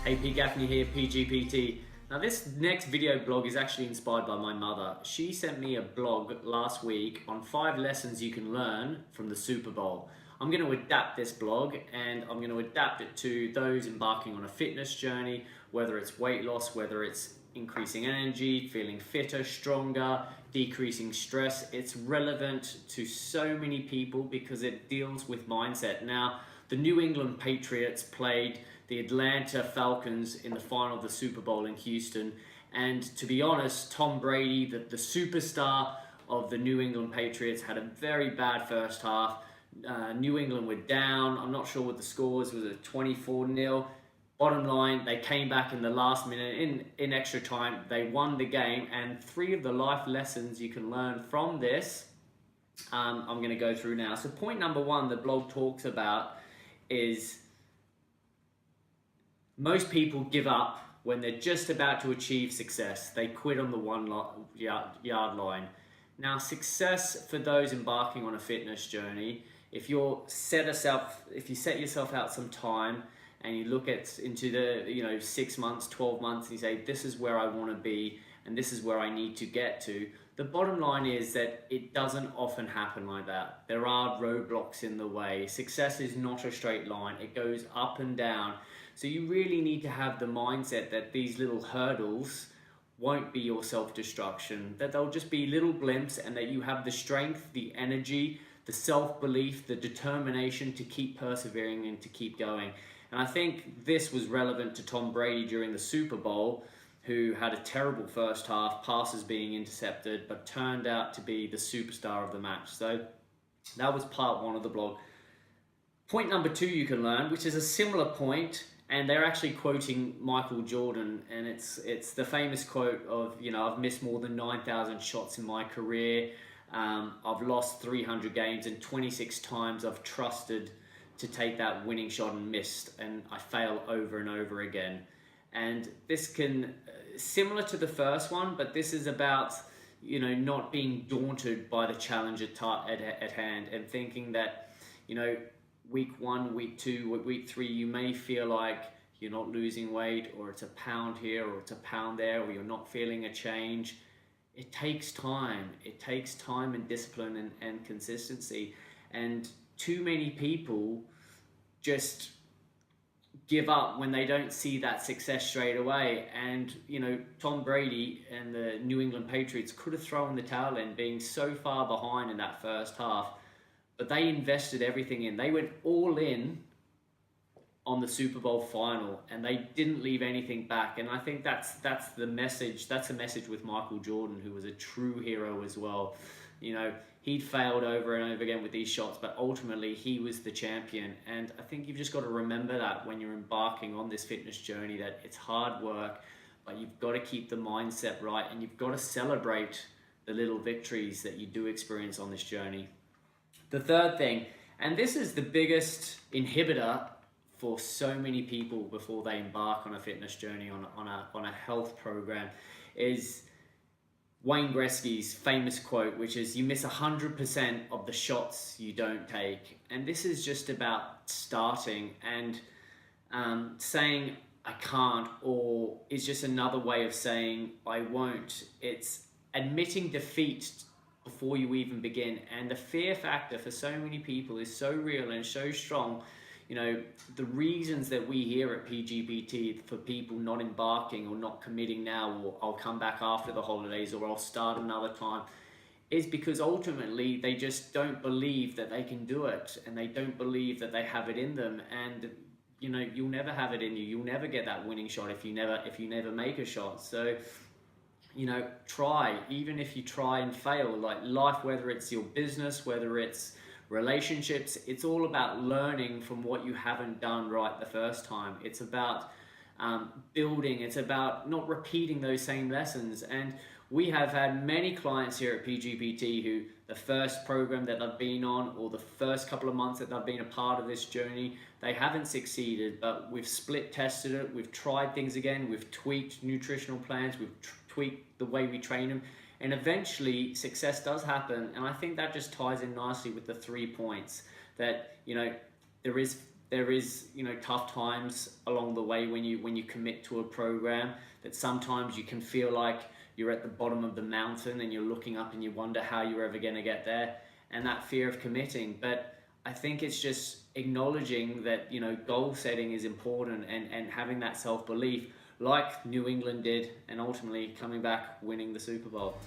Hey, P. Gaffney here, PGPT. Now this next video blog is actually inspired by my mother. She sent me a blog last week on 5 lessons you can learn from the Super Bowl. I'm going to adapt this blog and I'm going to adapt it to those embarking on a fitness journey, whether it's weight loss, whether it's increasing energy, feeling fitter, stronger, decreasing stress. It's relevant to so many people because it deals with mindset. Now, the New England Patriots played the Atlanta Falcons in the final of the Super Bowl in Houston. And to be honest, Tom Brady, the superstar of the New England Patriots, had a very bad first half. New England were down. I'm not sure what the score was. Was it 24-0? Bottom line, they came back in the last minute in extra time. They won the game. And 3 of the life lessons you can learn from this, I'm going to go through now. So point number 1 the blog talks about is most people give up when they're just about to achieve success. They quit on the 1 yard line. Now, success for those embarking on a fitness journey, if you set yourself out some time and you look into the 6 months, 12 months, and you say, this is where I want to be and this is where I need to get to, the bottom line is that it doesn't often happen like that. There are roadblocks in the way. Success is not a straight line. It goes up and down. So you really need to have the mindset that these little hurdles won't be your self-destruction, that they'll just be little blimps, and that you have the strength, the energy, the self-belief, the determination to keep persevering and to keep going. And I think this was relevant to Tom Brady during the Super Bowl, who had a terrible first half, passes being intercepted, but turned out to be the superstar of the match. So that was part 1 of the blog. Point number 2 you can learn, which is a similar point, and they're actually quoting Michael Jordan, and it's the famous quote of, I've missed more than 9,000 shots in my career. I've lost 300 games, and 26 times I've trusted to take that winning shot and missed, and I fail over and over again. And this can, similar to the first one, but this is about, not being daunted by the challenge at hand, and thinking that, week 1, week 2, week 3, you may feel like you're not losing weight, or it's a pound here, or it's a pound there, or you're not feeling a change. It takes time. It takes time and discipline and consistency. And too many people just give up when they don't see that success straight away. And, Tom Brady and the New England Patriots could have thrown the towel in, being so far behind in that first half. But they invested everything in. They went all in on the Super Bowl final, and they didn't leave anything back. And I think that's the message. That's a message with Michael Jordan, who was a true hero as well. He'd failed over and over again with these shots, but ultimately he was the champion. And I think you've just got to remember that when you're embarking on this fitness journey, that it's hard work, but you've got to keep the mindset right, and you've got to celebrate the little victories that you do experience on this journey. The third thing, and this is the biggest inhibitor for so many people before they embark on a fitness journey, on a health program, is Wayne Gretzky's famous quote, which is, you miss 100% of the shots you don't take. And this is just about starting, and saying I can't, or is just another way of saying I won't. It's admitting defeat before you even begin. And the fear factor for so many people is so real and so strong. The reasons that we hear at PGPT for people not embarking or not committing now, or I'll come back after the holidays, or I'll start another time, is because ultimately they just don't believe that they can do it, and they don't believe that they have it in them. And you'll never have it in you. You'll never get that winning shot if you never make a shot. So try. Even if you try and fail, like life, whether it's your business, whether it's relationships, it's all about learning from what you haven't done right the first time. It's about building. It's about not repeating those same lessons. And we have had many clients here at PGPT who the first program that they've been on, or the first couple of months that they've been a part of this journey, they haven't succeeded, but we've split tested it, we've tried things again, we've tweaked nutritional plans, we've tweak the way we train them, and eventually success does happen. And I think that just ties in nicely with the 3 points that there is there is, you know, tough times along the way when you commit to a program, that sometimes you can feel like you're at the bottom of the mountain and you're looking up and you wonder how you're ever going to get there, and that fear of committing. But I think it's just acknowledging that, you know, goal setting is important, and having that self-belief like New England did, and ultimately coming back winning the Super Bowl.